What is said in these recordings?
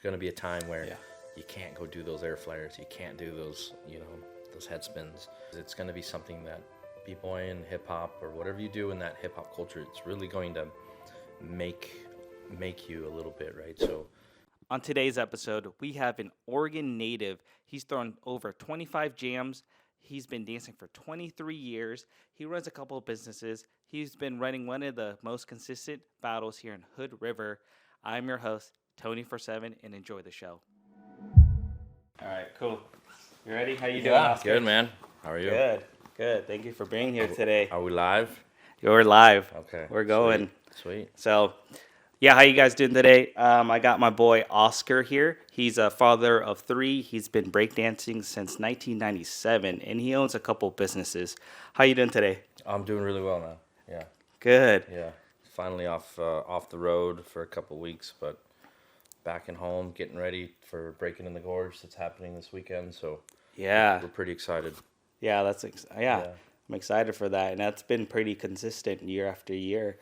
going to be a time where Yeah. you can't go do those air flyers. You can't do those, those head spins. It's going to be something that b-boy and hip hop or whatever you do in that hip hop culture, it's really going to make you a little bit, right? So On today's episode, we have an Oregon native. He's thrown over 25 jams. He's been dancing for 23 years. He runs a couple of businesses. He's been running one of the most consistent battles here in Hood River. I'm your host, Tony47, and enjoy the show. All right, cool. You ready? How you doing, Oscar? Good, man. How are you? Good. Thank you for being here today. Are we live? You're live. Okay. We're going. Sweet. So, yeah, how you guys doing today? I got my boy Oskar here. He's a father of 3. He's been breakdancing since 1997, and he owns a couple businesses. How you doing today? I'm doing really well now. Yeah. Good. Yeah. Finally off the road for a couple weeks, but back in home, getting ready for Breakin in the Gorge that's happening this weekend. So Yeah. we're pretty excited. Yeah, I'm excited for that, and that's been pretty consistent year after year.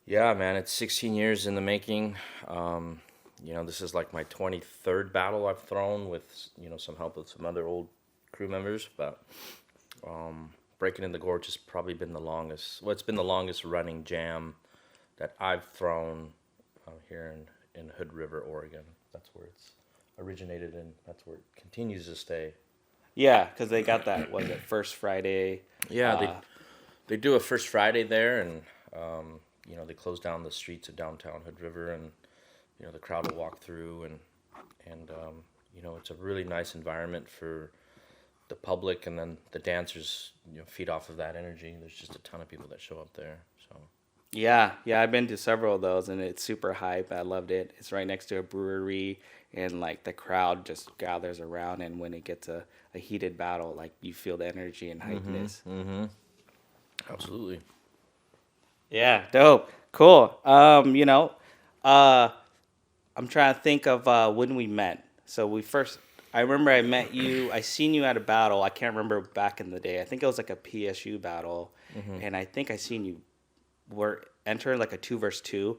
Yeah, man, it's 16 years in the making. This is like my 23rd battle I've thrown with, some help with some other old crew members. But Breakin in the Gorge has probably been the longest. Well, it's been the longest running jam that I've thrown here in Hood River, Oregon. That's where it's originated, and that's where it continues to stay. Yeah, because they got that, First Friday? Yeah, they do a First Friday there, and they close down the streets of downtown Hood River, and the crowd will walk through, and it's a really nice environment for the public, and then the dancers feed off of that energy. There's just a ton of people that show up there. So Yeah, I've been to several of those, and it's super hype. I loved it. It's right next to a brewery, and like the crowd just gathers around, and when it gets a heated battle, like you feel the energy and hypeness. absolutely. Yeah, dope, cool. I'm trying to think of when we met. So I remember I met you. I seen you at a battle. I can't remember back in the day. I think it was like a PSU battle, and I think I seen you were entering like a 2-versus-2.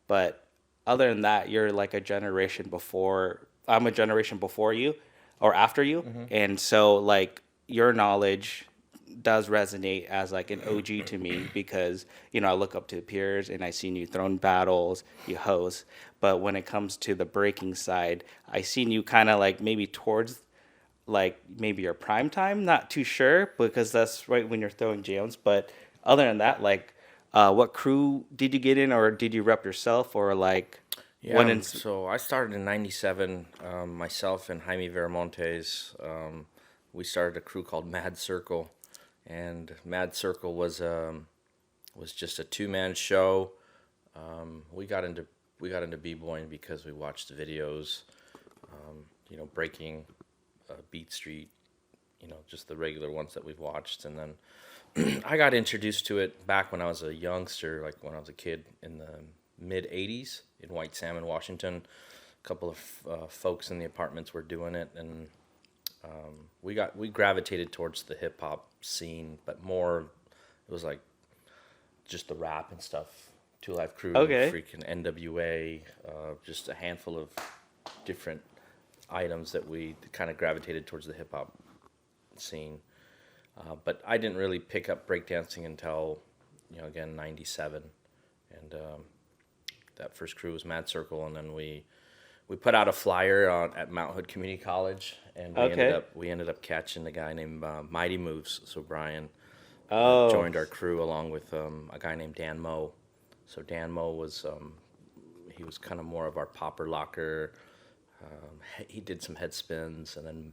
But other than that, you're like a generation before. I'm a generation before you or after you, and so like your knowledge does resonate as like an OG to me because I look up to peers and I seen you throwing battles, you host. But when it comes to the breaking side, I seen you kind of like maybe towards like maybe your prime time, not too sure because that's right when you're throwing jams. But other than that, like what crew did you get in, or did you rep yourself, or like So I started in '97. Myself and Jaime Veramontes, we started a crew called Mad Circle. And Mad Circle was just a 2-man show. We got into b-boying because we watched the videos, Breaking, Beat Street, just the regular ones that we've watched. And then I got introduced to it back when I was a youngster, like when I was a kid in the mid '80s in White Salmon, Washington. A couple of folks in the apartments were doing it, and we gravitated towards the hip hop scene, but more it was like just the rap and stuff. Two Live Crew, freaking NWA, just a handful of different items that we kind of gravitated towards the hip hop scene. But I didn't really pick up breakdancing until again '97, and that first crew was Mad Circle, and then we put out a flyer at Mount Hood Community College, and we ended up catching a guy named Mighty Moves. So Brian joined our crew along with a guy named Dan Moe. So Dan Moe was he was kind of more of our popper locker. He did some head spins, and then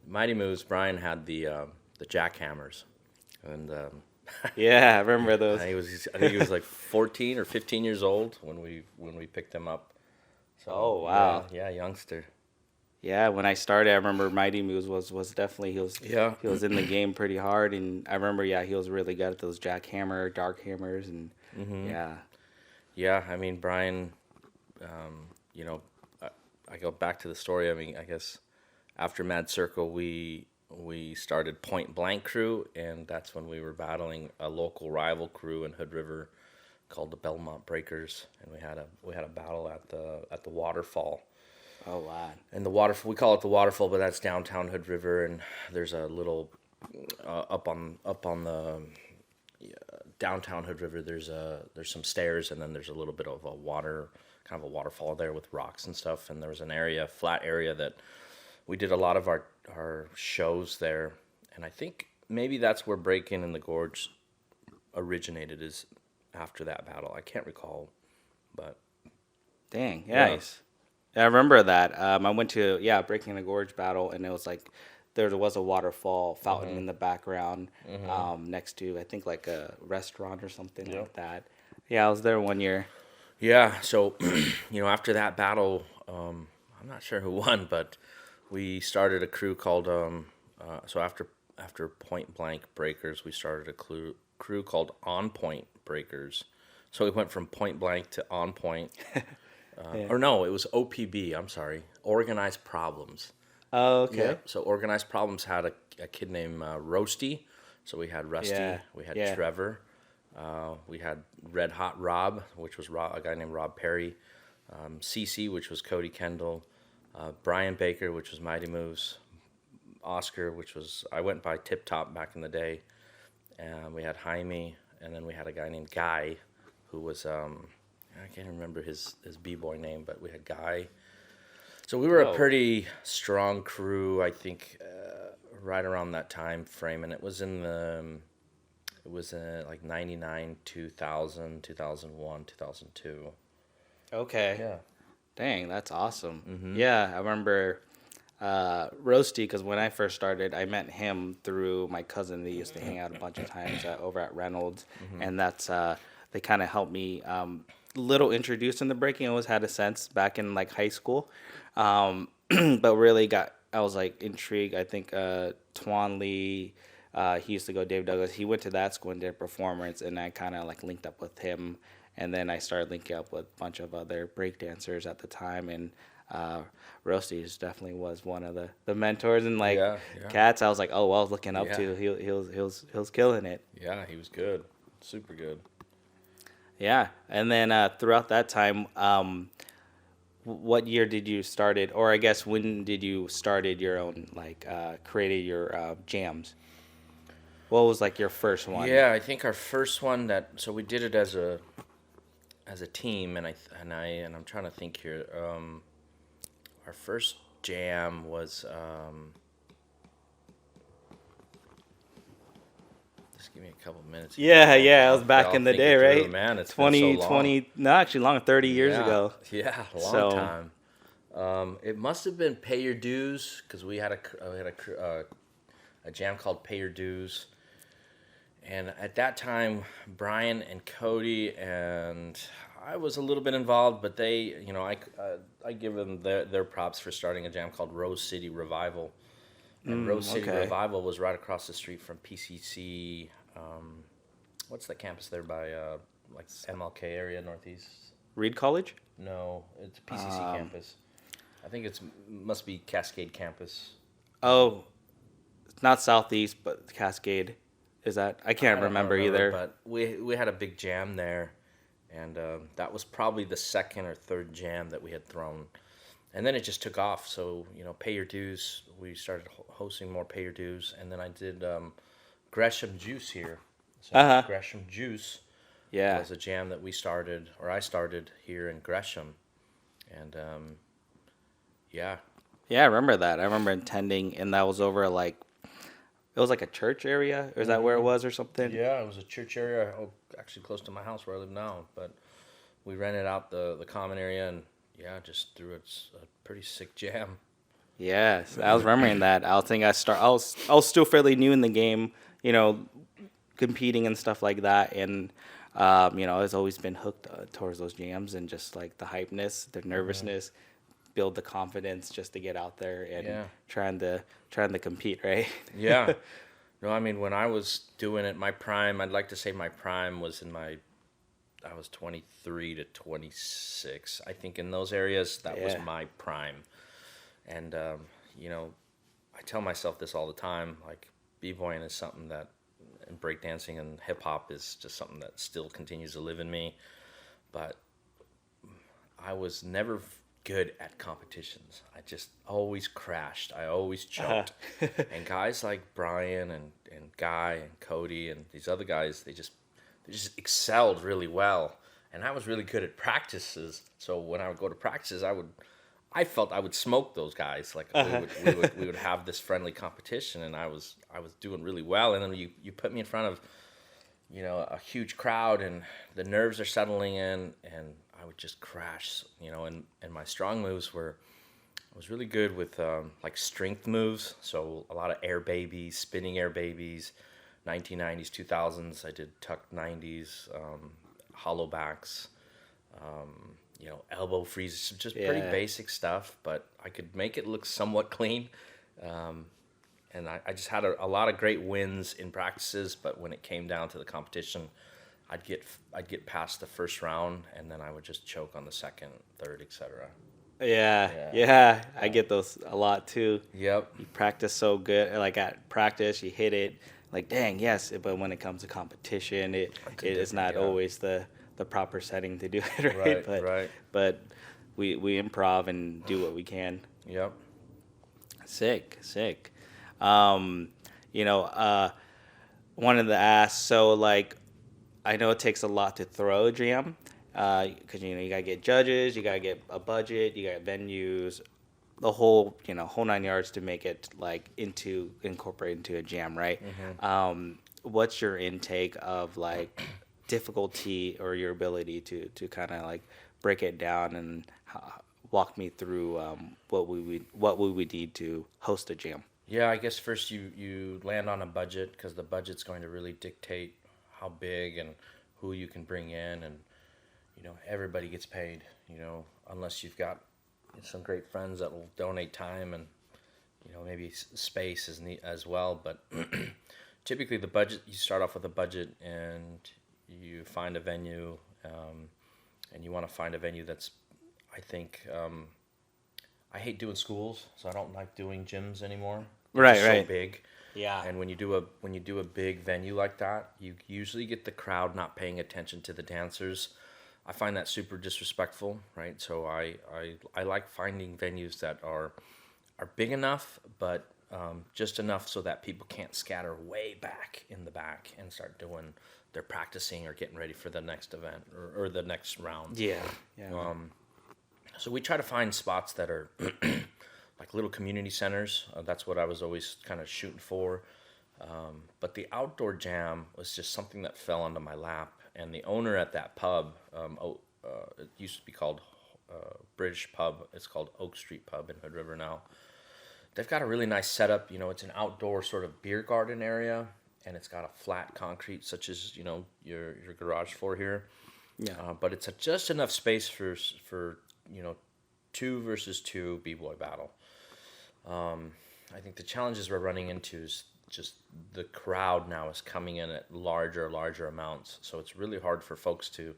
Mighty Moves. Brian had the jackhammers, and yeah, I remember those. I think he was like 14 or 15 years old when we picked him up. So, oh wow! Yeah, youngster. Yeah, when I started, I remember Mighty Moves was definitely he was in the game pretty hard, and I remember he was really good at those jackhammer, dark hammers, and Yeah, I mean Brian, I go back to the story. I mean, I guess after Mad Circle, we started Point Blank Crew, and that's when we were battling a local rival crew in Hood River called the Belmont Breakers, and we had a battle at the waterfall. Oh wow. And the waterfall, we call it the waterfall, but that's downtown Hood River, and there's a little up on the downtown Hood River. There's some stairs, and then there's a little bit of a water, kind of a waterfall there with rocks and stuff. And there was an area, flat area, that we did a lot of our shows there. And I think maybe that's where Breakin and the Gorge originated, is after that battle. I can't recall, but Dang, yeah. nice. Yeah, I remember that. I went to Breaking the Gorge battle, and it was like there was a waterfall fountain in the background, next to I think like a restaurant or something like that. Yeah, I was there one year. Yeah, so after that battle, I'm not sure who won, but we started a crew called so after Point Blank Breakers, we started a crew called On Point Breakers. So we went from Point Blank to On Point. Or no, it was OPB. I'm sorry, Organized Problems. Oh, okay. Yeah. So Organized Problems had a kid named Roasty. So we had Rusty, we had Trevor, we had Red Hot Rob, which was a guy named Rob Perry, CC, which was Cody Kendall, Brian Baker, which was Mighty Moves, Oskar, which was, I went by Tip Top back in the day, and we had Jaime, and then we had a guy named Guy, who was I can't remember his B-boy name, but we had Guy. So we were a pretty strong crew, I think, right around that time frame, and it was in like 99, 2000, 2001, 2002. Okay. Yeah. Dang, that's awesome. Yeah, I remember Roasty, because when I first started, I met him through my cousin. They used to hang out a bunch of times over at Reynolds, and that's they kind of helped me little introduced in the breaking. I always had a sense back in like high school, but really I was like intrigued. I think Twan Lee, he used to go Dave Douglas. He went to that school and did a performance, and I kind of like linked up with him. And then I started linking up with a bunch of other breakdancers at the time, and Roasty definitely was one of the mentors and like cats. I was like, oh, well, I was looking up to. He was killing it. Yeah, he was good, super good. Yeah, and then throughout that time, what year did you started, or I guess when did you started your own like created your jams? What was like your first one? Yeah, I think our first one so we did it as a team, and I'm trying to think here. Our first jam was just give me a couple minutes. Yeah, it was back in the day, right? Through, man, it's 20, been so long. 20, no, actually longer, 30 years ago. Yeah, a long time. It must have been Pay Your Dues, because we had a jam called Pay Your Dues. And at that time, Brian and Cody and I was a little bit involved, but they, I give them their props for starting a jam called Rose City Revival. And Rose City Revival was right across the street from PCC. What's the campus there by like MLK area, Northeast? Reed College? No, it's PCC campus. I think must be Cascade campus. Oh, not Southeast, but Cascade. Is that? I can't remember either. But we had a big jam there, and that was probably the second or third jam that we had thrown. And then it just took off. So, Pay Your Dues. We started hosting more Pay Your Dues. And then I did Gresham Juice here. So Gresham Juice was a jam that I started here in Gresham. And, Yeah, I remember that. I remember attending, and that was over like, it was like a church area? Or is that where it was or something? Yeah, it was a church area, actually close to my house where I live now. But we rented out the common area, and just threw a pretty sick jam. Yes, I was remembering that. I was still fairly new in the game, competing and stuff like that, and I was always been hooked towards those jams and just like the hypeness, the nervousness, build the confidence just to get out there and trying to compete, right? Yeah. No, I mean, when I was doing it, my prime, I'd like to say my prime was I was 23 to 26. I think in those areas, that was my prime. And, I tell myself this all the time, like, b-boying is something that and breakdancing and hip hop is just something that still continues to live in me. But I was never good at competitions. I just always crashed. I always choked. And guys like Brian and Guy and Cody and these other guys, they just excelled really well. And I was really good at practices. So when I would go to practices, I felt I would smoke those guys. Like we would have this friendly competition, and I was doing really well. And then you put me in front of, you know, a huge crowd, and the nerves are settling in, and I would just crash, you know. And my strong moves were, I was really good with like strength moves. So a lot of air babies, spinning air babies, 1990s, 2000s. I did tucked 90s, hollow backs. You know, elbow freezes, just pretty basic stuff, but I could make it look somewhat clean. And I just had a lot of great wins in practices, but when it came down to the competition, I'd get past the first round, and then I would just choke on the second, third, etc. Yeah. I get those a lot too. Yep. You practice so good, like at practice, you hit it, like dang, yes. But when it comes to competition, it is not always the proper setting to do it, right? Right. But we improv and do what we can. Yep. Sick. You know, wanted to ask, so like, I know it takes a lot to throw a jam, because you know you gotta get judges, you gotta get a budget, you got venues, the whole whole nine yards to make it like incorporate into a jam, right? What's your intake of like difficulty or your ability to kind of like break it down and walk me through what we would need to host a jam? Yeah, I guess first you land on a budget, because the budget's going to really dictate how big and who you can bring in, and you know, everybody gets paid, you know, unless you've got some great friends that will donate time and, you know, maybe space is neat as well. But typically the budget, you start off with a budget and you find a venue, and you want to find a venue that's, I think, I hate doing schools, so I don't like doing gyms anymore. Right. So big. Yeah. And when you do a big venue like that, you usually get the crowd not paying attention to the dancers. I find that super disrespectful, right? So I like finding venues that are big enough, but just enough so that people can't scatter way back in the back and start doing their practicing or getting ready for the next event or the next round. Yeah. So we try to find spots that are like little community centers. That's what I was always kind of shooting for. But the outdoor jam was just something that fell onto my lap. And the owner at that pub, it used to be called British Pub. It's called Oak Street Pub in Hood River now. They've got a really nice setup. You know, it's an outdoor sort of beer garden area, and it's got a flat concrete, such as, you know, your garage floor here. Yeah. But it's just enough space for you know, 2 versus 2 b-boy battle. I think the challenges we're running into is just the crowd now is coming in at larger amounts, so it's really hard for folks to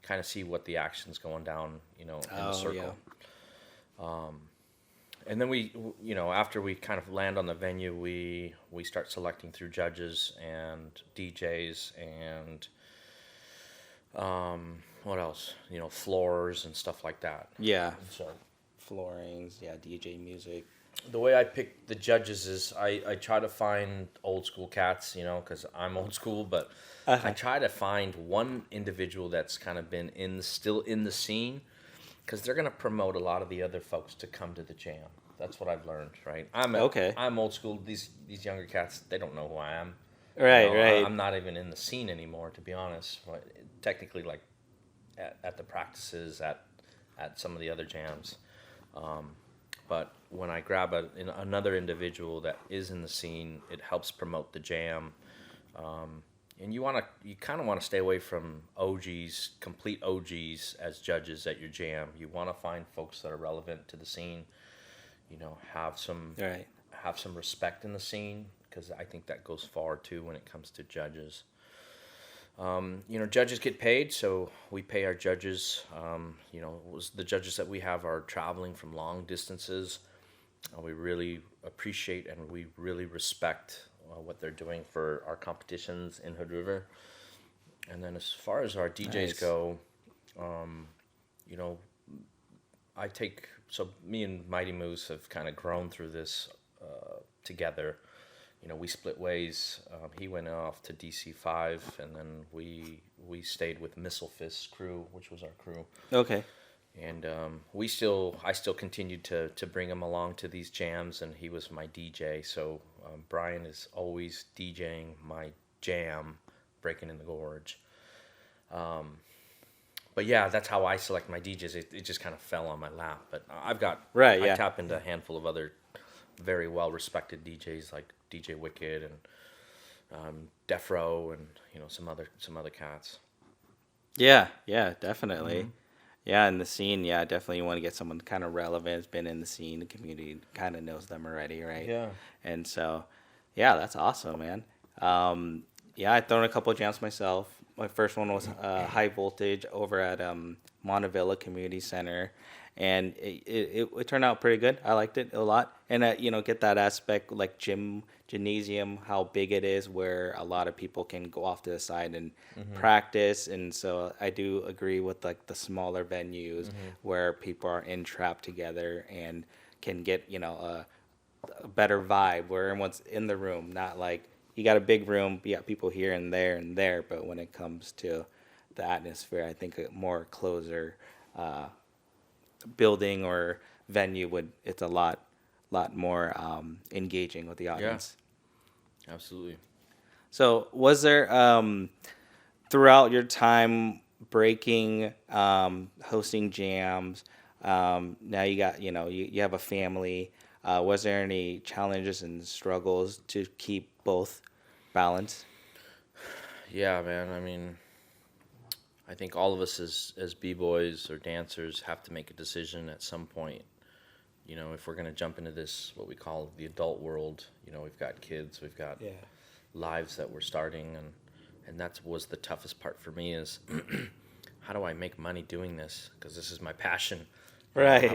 kind of see what the action's going down, you know, in the circle. And then we, you know, after we kind of land on the venue, we start selecting through judges and DJs and what else? You know, floors and stuff like that. Yeah. So Floorings, DJ music. the way I pick the judges is I try to find old school cats, you know, because I'm old school, but I try to find one individual that's kind of been still in the scene, because they're going to promote a lot of the other folks to come to the jam. That's what I've learned, right? I'm old school. These younger cats, they don't know who I am. Right, you know, right. I'm not even in the scene anymore, to be honest. Technically, like at the practices, at some of the other jams. But when I grab another individual that is in the scene, it helps promote the jam. And you kind of want to stay away from OGs, complete OGs as judges at your jam. You want to find folks that are relevant to the scene. You know, have some respect in the scene, because I think that goes far too when it comes to judges. You know, judges get paid, so we pay our judges. You know, the judges that we have are traveling from long distances. We really appreciate and we really respect what they're doing for our competitions in Hood River. And then as far as our DJs Nice. go, you know, so me and Mighty Moose have kind of grown through this together. You know, we split ways. He went off to DC5, and then we stayed with Missile Fist's crew, which was our crew. Okay. And I still continued to bring him along to these jams, and he was my DJ. So Brian is always DJing my jam, Breakin in the Gorge. But yeah, that's how I select my DJs. It just kind of fell on my lap. But I tap into a handful of other very well respected DJs like DJ Wicked and Defro and some other cats. Yeah, definitely. Yeah, in the scene, definitely you want to get someone kind of relevant, has been in the scene, the community kind of knows them already, right? Yeah. And so, yeah, that's awesome, man. I've thrown a couple of jams myself. My first one was High Voltage over at Montevilla Community Center, and it turned out pretty good. I liked it a lot, and get that aspect like gymnasium, how big it is, where a lot of people can go off to the side and practice. And so I do agree with like the smaller venues where people are entrapped together and can get a better vibe where everyone's in the room, not like you got a big room, you got people here and there, but when it comes to the atmosphere, I think a more closer building or venue it's a lot more engaging with the audience. Yeah, absolutely. So was there throughout your time breaking, hosting jams, now you got you have a family, was there any challenges and struggles to keep both balanced? Yeah, man. I mean, I think all of us as b-boys or dancers have to make a decision at some point. If we're going to jump into this, what we call the adult world, we've got kids, we've got lives that we're starting, and that was the toughest part for me is how do I make money doing this? Because this is my passion. Right,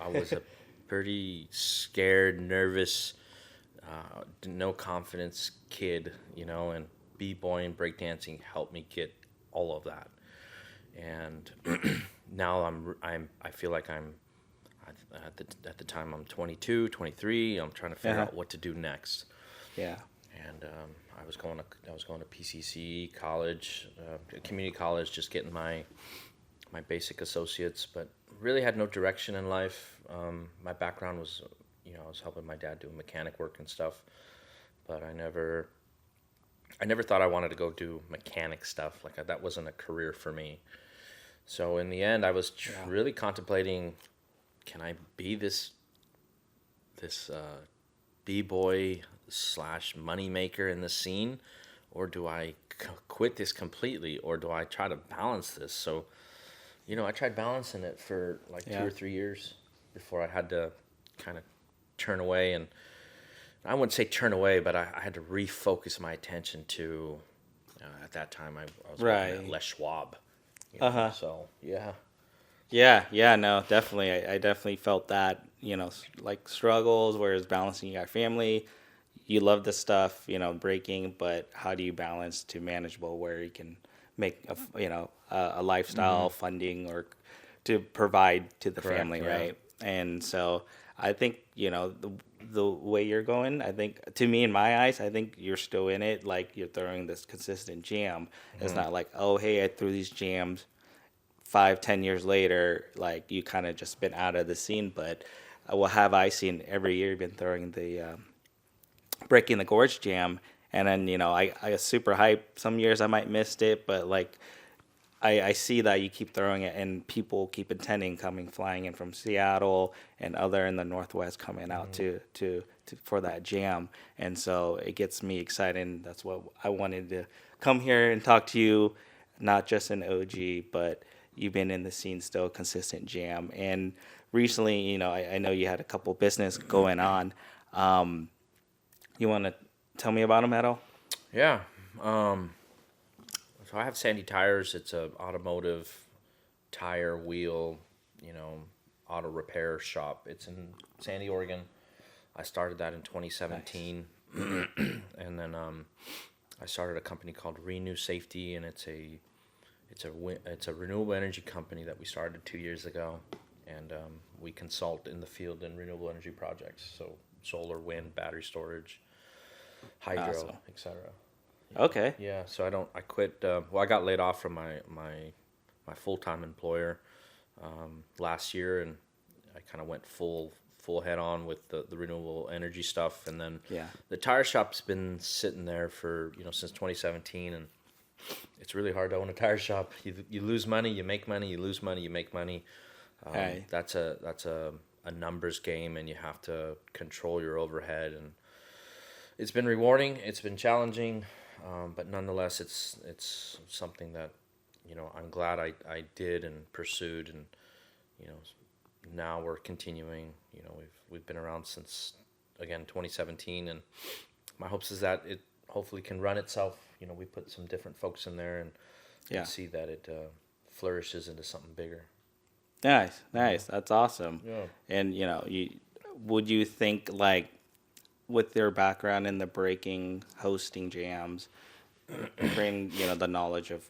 I was a pretty scared, nervous, no confidence kid, and b-boy and breakdancing helped me get all of that. And now I feel like I'm at the time I'm 22, 23. I'm trying to figure out what to do next. Yeah. And I was going to PCC college, community college, just getting my basic associates, but really had no direction in life. My background was, I was helping my dad do mechanic work and stuff, but I never thought I wanted to go do mechanic stuff. Like that wasn't a career for me. So in the end, I was really contemplating, can I be this b-boy / money maker in the scene, or do I quit this completely, or do I try to balance this? So, I tried balancing it for like 2 or 3 years before I had to kind of turn away. And I wouldn't say turn away, but I had to refocus my attention to, at that time, I was working at Les Schwab. So, yeah. Yeah, no, definitely. I definitely felt that, like struggles, whereas balancing, you got family, you love the stuff, breaking, but how do you balance to manageable where you can make a lifestyle funding or to provide to the family, right? And so I think, the way you're going, I think to me, in my eyes, I think you're still in it. Like you're throwing this consistent jam. It's not like, oh, hey, I threw these jams 5-10 years later, like you kind of just been out of the scene. But what have I seen every year? You've been throwing the Breakin the Gorge jam, and then I was super hyped. Some years I might missed it, but like I see that you keep throwing it, and people keep attending, flying in from Seattle and other in the Northwest coming out to for that jam, and so it gets me excited. That's what I wanted to come here and talk to you, not just an OG, but you've been in the scene still, consistent jam. And recently, I know you had a couple business going on. You want to tell me about them at all? Yeah. So I have Sandy Tires. It's a automotive tire, wheel, auto repair shop. It's in Sandy, Oregon. I started that in 2017. And then I started a company called Renew Safety, and it's a renewable energy company that we started 2 years ago, and we consult in the field in renewable energy projects, so solar, wind, battery storage, hydro, Awesome. etc. Okay. Yeah, so I quit. Well, I got laid off from my full time employer last year, and I kind of went full head on with the renewable energy stuff, and then Yeah. the tire shop's been sitting there for since 2017, and it's really hard to own a tire shop. You lose money, you make money, you lose money, you make money. Hey. That's a numbers game, and you have to control your overhead, and it's been rewarding. It's been challenging, but nonetheless, it's something that I'm glad I did and pursued, and you know now we're continuing. We've been around since again 2017, and my hopes is that it hopefully can run itself. We put some different folks in there and Yeah. see that it flourishes into something bigger. Nice. Nice. That's awesome. Yeah. And would you think like with their background in the breaking, hosting jams, bring the knowledge of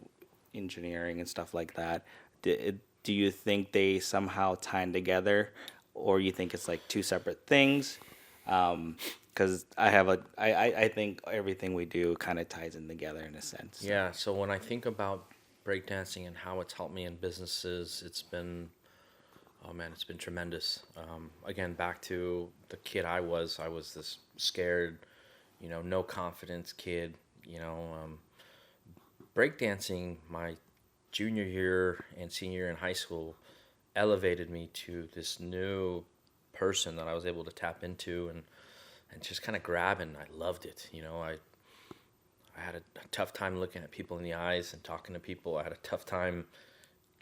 engineering and stuff like that, do you think they somehow tie in together, or you think it's like two separate things? Because I think everything we do kind of ties in together in a sense. Yeah, so when I think about breakdancing and how it's helped me in businesses, oh man, it's been tremendous. Again, back to the kid I was this scared, no confidence kid. Breakdancing my junior year and senior year in high school elevated me to this new person that I was able to tap into and just kind of grab, and I loved it. I had a tough time looking at people in the eyes and talking to people. I had a tough time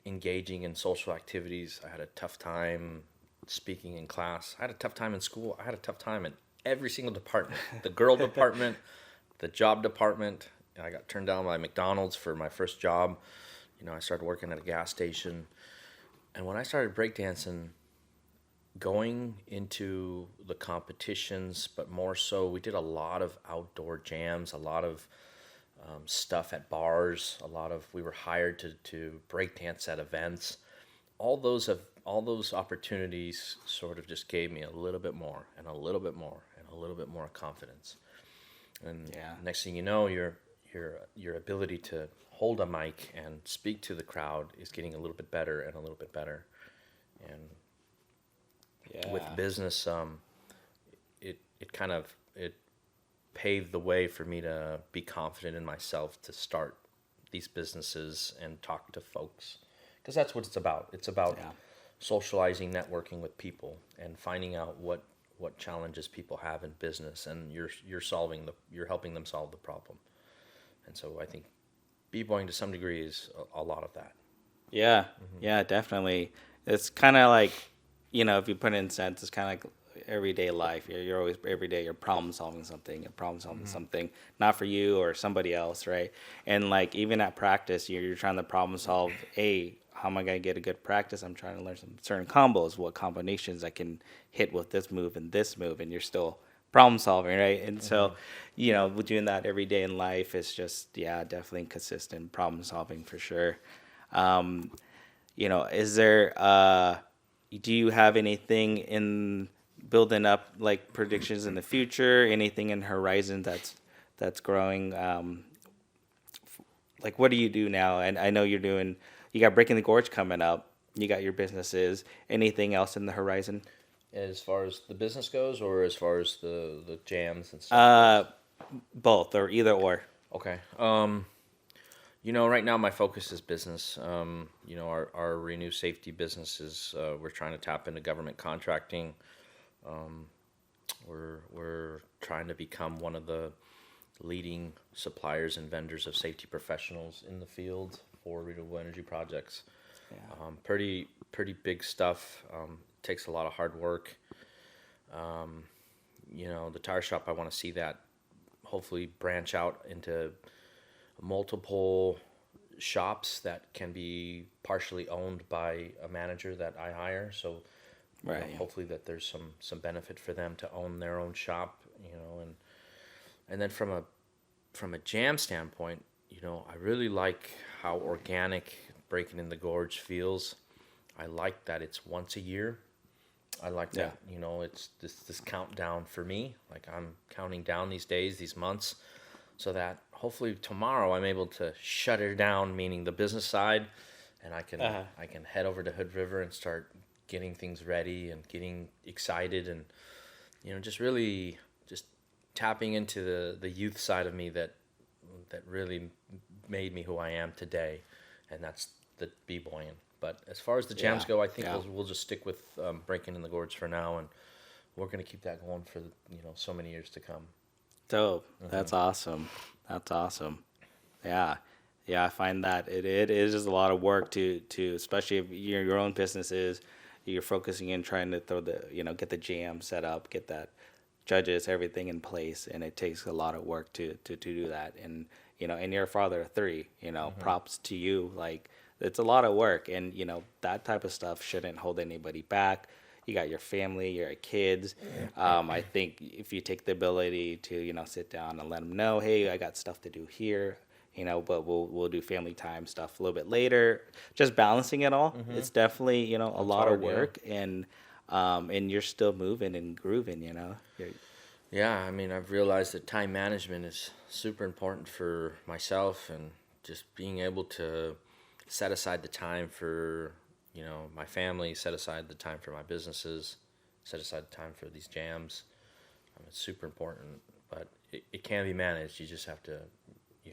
engaging in social activities. I had a tough time speaking in class. I had a tough time in school. I had a tough time in every single department. The girl department, the job department. I got turned down by McDonald's for my first job. I started working at a gas station. And when I started breakdancing, going into the competitions, but more so, we did a lot of outdoor jams, a lot of stuff at bars, we were hired to breakdance at events. All those opportunities sort of just gave me a little bit more and a little bit more and a little bit more confidence. And Yeah. next thing you know, your ability to hold a mic and speak to the crowd is getting a little bit better and a little bit better. And Yeah. with business, it paved the way for me to be confident in myself to start these businesses and talk to folks, because that's what it's about. It's about Yeah. socializing, networking with people, and finding out what challenges people have in business, and you're helping them solve the problem. And so I think b-boying to some degree is a lot of that. Yeah, yeah, definitely. It's kind of like, if you put it in sense, it's kind of like everyday life. You're always every day you're problem solving something, something, not for you or somebody else, right? And like even at practice, you're trying to problem solve. How am I gonna get a good practice? I'm trying to learn some certain combos, what combinations I can hit with this move, and you're still problem solving, right? And so, we're doing that every day in life. It's just, yeah, definitely consistent problem solving for sure. Is there do you have anything in building up like predictions in the future, anything in horizon that's growing? Like what do you do now? And I know you got Breaking the Gorge coming up, you got your businesses, anything else in the horizon? As far as the business goes, or as far as the jams and stuff? Both or either or. Okay. Right now my focus is business. Our Renew Safety business is we're trying to tap into government contracting. We're trying to become one of the leading suppliers and vendors of safety professionals in the field for renewable energy projects. Yeah. Pretty big stuff. Takes a lot of hard work. The tire shop, I want to see that hopefully branch out into multiple shops that can be partially owned by a manager that I hire. So Right. hopefully that there's some benefit for them to own their own shop, and And then from a jam standpoint, I really like how organic Breaking in the Gorge feels. I like that it's once a year. I like Yeah. that, it's this countdown for me. Like I'm counting down these days, these months, so that hopefully tomorrow I'm able to shut it down, meaning the business side, and Uh-huh. I can head over to Hood River and start getting things ready and getting excited and just really just tapping into the youth side of me that really made me who I am today, and that's the b-boying. But as far as the jams Yeah. go, I think Yeah. we'll just stick with Breaking in the Gorge for now, and we're going to keep that going for so many years to come. Dope. That's awesome. That's awesome. Yeah. Yeah, I find that it is just a lot of work to especially if your own business is you're focusing in trying to throw the get the jam set up, get that judges everything in place, and it takes a lot of work to do that. And and you're a father of three, props to you. Like it's a lot of work, and that type of stuff shouldn't hold anybody back. You got your family, your kids. I think if you take the ability to sit down and let them know, hey, I got stuff to do here, but we'll do family time stuff a little bit later. Just balancing it all, it's definitely a lot of hard, yeah. work, and you're still moving and grooving. You're- Yeah, I mean, I've realized that time management is super important for myself, and just being able to set aside the time for, my family, set aside the time for my businesses, set aside the time for these jams. It's super important, but it can be managed. You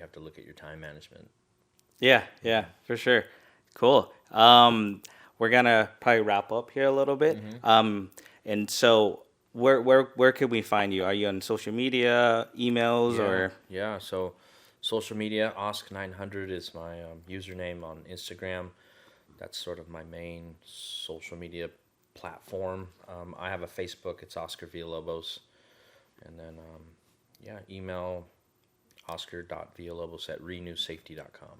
have to look at your time management. yeah, for sure. Cool. We're gonna probably wrap up here a little bit. And so where can we find you? Are you on social media, emails, or? Yeah. So, social media, Osk900 is my username on Instagram. That's sort of my main social media platform. I have a Facebook. It's Oskar Villalobos, and then email oscar.villalobos@renewsafety.com.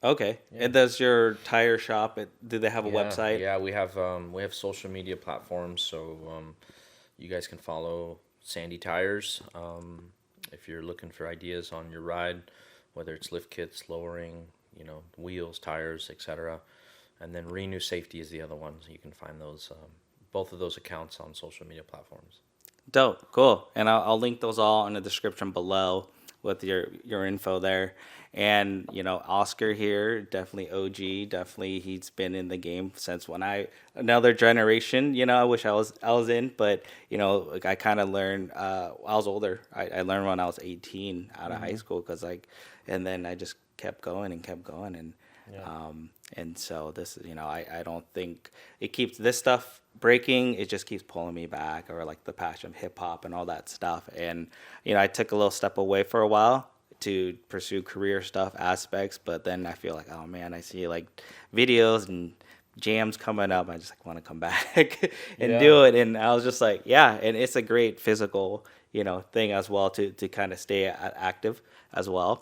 Okay. Yeah. And does your tire shop? Do they have a website? Yeah, we have social media platforms, so you guys can follow Sandy Tires if you're looking for ideas on your ride, whether it's lift kits, lowering, wheels, tires, etc. And then Renew Safety is the other one. So you can find those both of those accounts on social media platforms. Dope. Cool. And I'll link those all in the description below with your info there. And Oscar here, definitely OG. Definitely, he's been in the game since another generation. I wish I was in, but like I kind of learned. I was older. I learned when I was 18 out of high school and then I just kept going and. Yeah. And so this is, I don't think it keeps this stuff breaking. It just keeps pulling me back, or like the passion of hip hop and all that stuff. And, I took a little step away for a while to pursue career stuff aspects. But then I feel like, oh man, I see like videos and jams coming up. I just like want to come back and do it. And I was just like, yeah. And it's a great physical, thing as well to kind of stay active as well.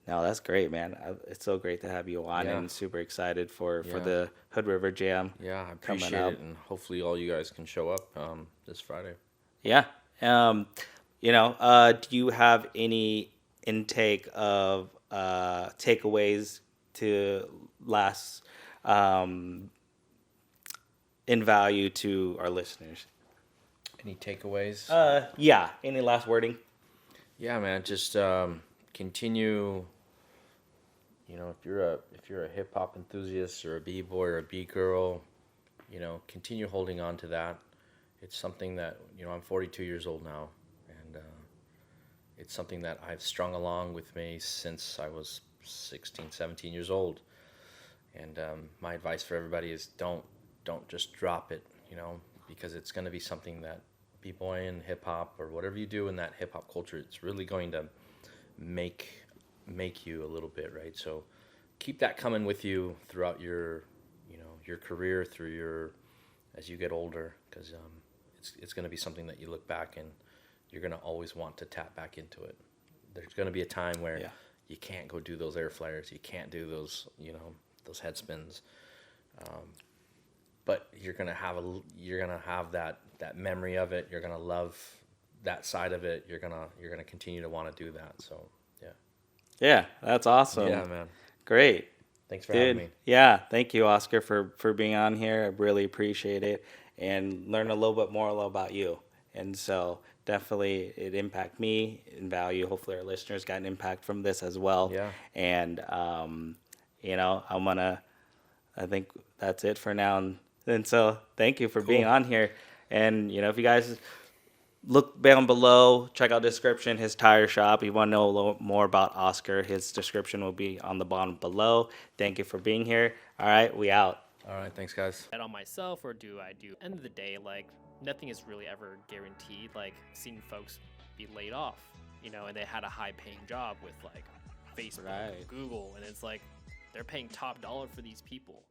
No, that's great, man. It's so great to have you on, Yeah. and super excited for Yeah. the Hood River Jam. Yeah, I coming appreciate up. it, and hopefully all you guys can show up this Friday. Yeah. Do you have any intake of takeaways to last in value to our listeners? Any takeaways? Yeah. Any last wording? Yeah, man, just continue. If you're a hip hop enthusiast or a b-boy or a b-girl, continue holding on to that. It's something that I'm 42 years old now, and it's something that I've strung along with me since I was 16, 17 years old. And my advice for everybody is don't just drop it, because it's going to be something that b-boy and hip hop or whatever you do in that hip hop culture, it's really going to make you a little bit, right? So keep that coming with you throughout your your career, as you get older, because it's going to be something that you look back and you're going to always want to tap back into it. There's going to be a time where you can't go do those air flyers, you can't do those those head spins, but you're gonna have that memory of it. You're gonna love that side of it, you're gonna continue to want to do that. So yeah. Yeah, that's awesome. Yeah, man. Great. Thanks for having Dude, me. yeah, thank you, Oscar, for being on here. I really appreciate it and learn a little bit more about you. And so definitely it impacted me in value. Hopefully our listeners got an impact from this as well. Yeah. And, you know, I think that's it for now. And so thank you for being Cool. on here. And, you know, if you guys look down below, check out description, his tire shop. If you want to know a little more about Oscar, his description will be on the bottom below. Thank you for being here. All right, we out. All right. Thanks, guys. Bet on myself, or do I do? End of the day, like, nothing is really ever guaranteed. Like, seeing folks be laid off, you know, and they had a high-paying job with like Facebook, Right. Google, and it's like they're paying top dollar for these people.